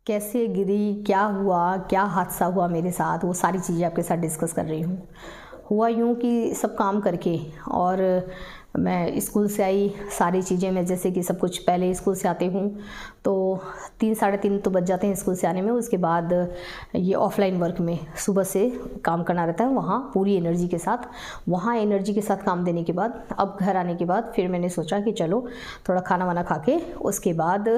कैसे गिरी, क्या हुआ, क्या हादसा हुआ मेरे साथ, वो सारी चीज़ें आपके साथ डिस्कस कर रही हूँ। हुआ यूँ कि सब काम करके और मैं स्कूल से आई, सारी चीज़ें मैं जैसे कि सब कुछ, पहले स्कूल से आती हूँ तो 3 साढ़े 3 तो बज जाते हैं स्कूल से आने में। उसके बाद ये ऑफलाइन वर्क में सुबह से काम करना रहता है, वहाँ पूरी एनर्जी के साथ, वहाँ एनर्जी के साथ काम देने के बाद अब घर आने के बाद फिर मैंने सोचा कि चलो थोड़ा खाना वाना खा के उसके बाद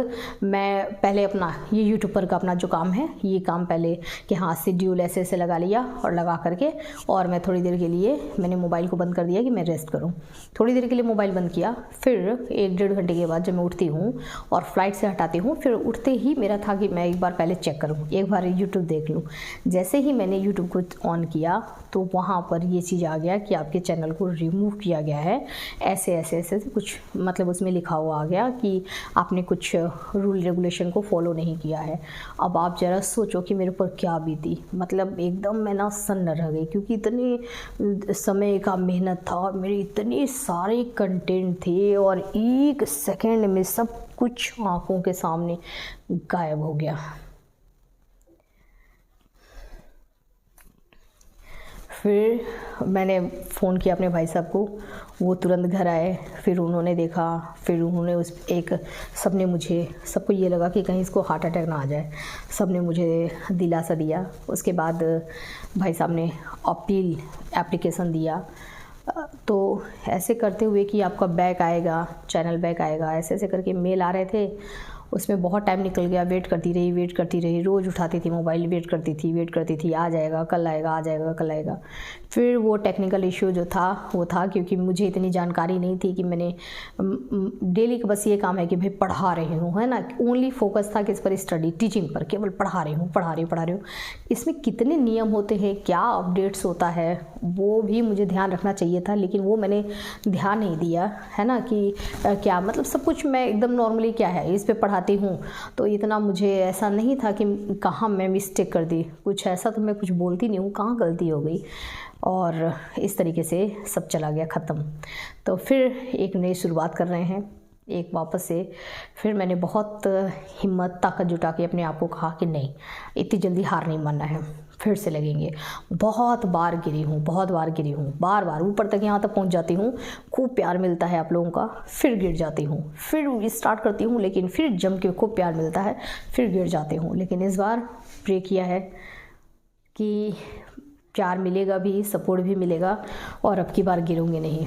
मैं पहले अपना ये यूट्यूब पर का अपना जो काम है ये काम पहले कि हाँ शेड्यूल ऐसे ऐसे लगा लिया और लगा करके और मैं थोड़ी देर के लिए मैंने मोबाइल को बंद कर दिया कि मैं रेस्ट करूँ। थोड़ी देर के लिए मोबाइल बंद किया, फिर 1-1.5 घंटे के बाद जब मैं उठती हूँ और फ्लाइट से हटाती हूँ, फिर उठते ही मेरा था कि मैं एक बार पहले चेक करूँ, एक बार यूट्यूब देख लूँ। जैसे ही मैंने यूट्यूब को ऑन किया तो वहाँ पर ये चीज़ आ गया कि आपके चैनल को रिमूव किया गया है, ऐसे ऐसे ऐसे कुछ मतलब उसमें लिखा हुआ आ गया कि आपने कुछ रूल रेगुलेशन को फॉलो नहीं किया है। अब आप ज़रा सोचो कि मेरे ऊपर क्या बीती, मतलब एकदम मैं ना सन्न रह गई, क्योंकि इतने समय का मेहनत था और मेरे इतने सारे कंटेंट थे और 1 सेकंड में सब कुछ आंखों के सामने गायब हो गया। फिर मैंने फ़ोन किया अपने भाई साहब को, वो तुरंत घर आए, फिर उन्होंने देखा, फिर उन्होंने सबको ये लगा कि कहीं इसको हार्ट अटैक ना आ जाए, सबने मुझे दिलासा दिया। उसके बाद भाई साहब ने एप्लीकेशन दिया, तो ऐसे करते हुए कि आपका बैक आएगा, चैनल बैक आएगा, ऐसे ऐसे करके मेल आ रहे थे। उसमें बहुत टाइम निकल गया, वेट करती रही, रोज़ उठाती थी मोबाइल, वेट करती थी, आ जाएगा कल आएगा, आ जाएगा कल आएगा। फिर वो टेक्निकल इशू जो था वो था क्योंकि मुझे इतनी जानकारी नहीं थी कि मैंने डेली का बस ये काम है कि भाई पढ़ा रही हूँ, है ना, ओनली फोकस था किस पर, स्टडी टीचिंग पर, केवल पढ़ा रही हूँ। इसमें कितने नियम होते हैं, क्या अपडेट्स होता है, वो भी मुझे ध्यान रखना चाहिए था, लेकिन वो मैंने ध्यान नहीं दिया, है ना, कि क्या मतलब सब कुछ मैं एकदम नॉर्मली क्या है इस पे पढ़ाती हूँ, तो इतना मुझे ऐसा नहीं था कि कहाँ मैं मिस्टेक कर दी, कुछ ऐसा तो मैं कुछ बोलती नहीं हूँ, कहाँ गलती हो गई, और इस तरीके से सब चला गया ख़त्म। तो फिर एक नई शुरुआत कर रहे हैं, एक वापस से। फिर मैंने बहुत हिम्मत ताकत जुटा के अपने आप को कहा कि नहीं, इतनी जल्दी हार नहीं मानना है, फिर से लगेंगे। बहुत बार गिरी हूँ, बार ऊपर तक यहाँ तक पहुँच जाती हूँ, खूब प्यार मिलता है आप लोगों का, फिर गिर जाती हूँ, फिर स्टार्ट करती हूँ, लेकिन फिर जम के खूब प्यार मिलता है, फिर गिर जाती हूँ। लेकिन इस बार प्रे किया है कि प्यार मिलेगा भी, सपोर्ट भी मिलेगा, और अब की बार गिरूँगी नहीं।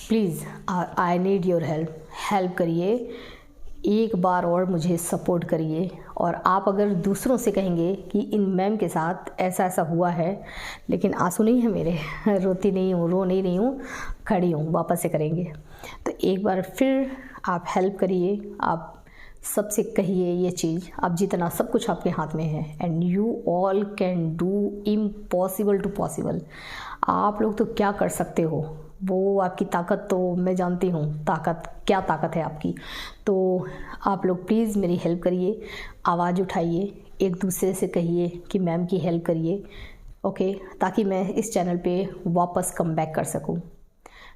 Please I need your help करिए, एक बार और मुझे सपोर्ट करिए। और आप अगर दूसरों से कहेंगे कि इन मैम के साथ ऐसा ऐसा हुआ है, लेकिन आंसू नहीं है मेरे, रोती नहीं हूँ, रो नहीं रही हूँ, खड़ी हूँ, वापस से करेंगे। तो एक बार फिर आप हेल्प करिए, आप सबसे कहिए ये चीज़, आप जितना सब कुछ आपके हाथ में है, and you all can do impossible to possible. आप लोग तो क्या कर सकते हो, वो आपकी ताकत तो मैं जानती हूँ, क्या ताकत है आपकी। तो आप लोग प्लीज़ मेरी हेल्प करिए, आवाज़ उठाइए, एक दूसरे से कहिए कि मैम की हेल्प करिए, ओके, ताकि मैं इस चैनल पे वापस कम बैक कर सकूँ।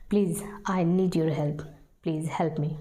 Please I need your help, please help me.